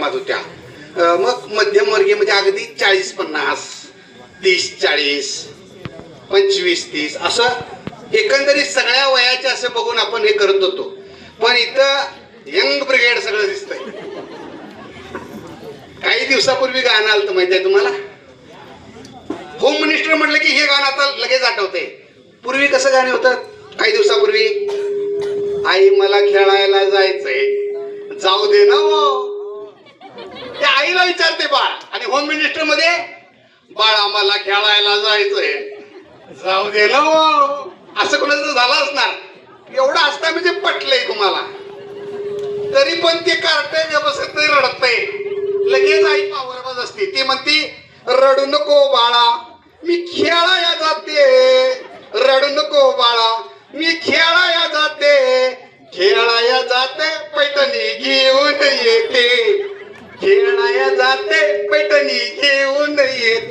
माध्यमात होत्या. मग मध्यमवर्गीय म्हणजे अगदी 40-50, 30-40, 25-30 असं एकंदरीत सगळ्या वयाचे असं बघून आपण हे करत होतो. पण इथं यंग ब्रिगेड सगळं दिसतंय. काही दिवसापूर्वी गाणं आलं माहिती आहे तुम्हाला? होम मिनिस्टर म्हटलं की हे गाणं आता लगेच आठवतंय. पूर्वी कसं गाणं होतं? काही दिवसापूर्वी, आई मला खेळायला जायचंय, जाऊ दे ना हो. ते आईला विचारते बाळ, आणि होम मिनिस्टर मध्ये, बाळा मला खेळायला जायचंय, जाऊ दे ना हो. असं कोणाचं झालं असणार. एवढं असता म्हणजे पटलंय तुम्हाला. तरी पण ते कार्टे व्यवस्थित रडतंय. लगेच आई पावरबाज असते. ती म्हणती, रडू नको बाळा, मी खेळाया जाते. रडू नको बाळा, मी खेळाया जाते. खेळाया जाते, पैठणी घेऊन येते. खेळाया जाते, पैठणी घेऊन येते.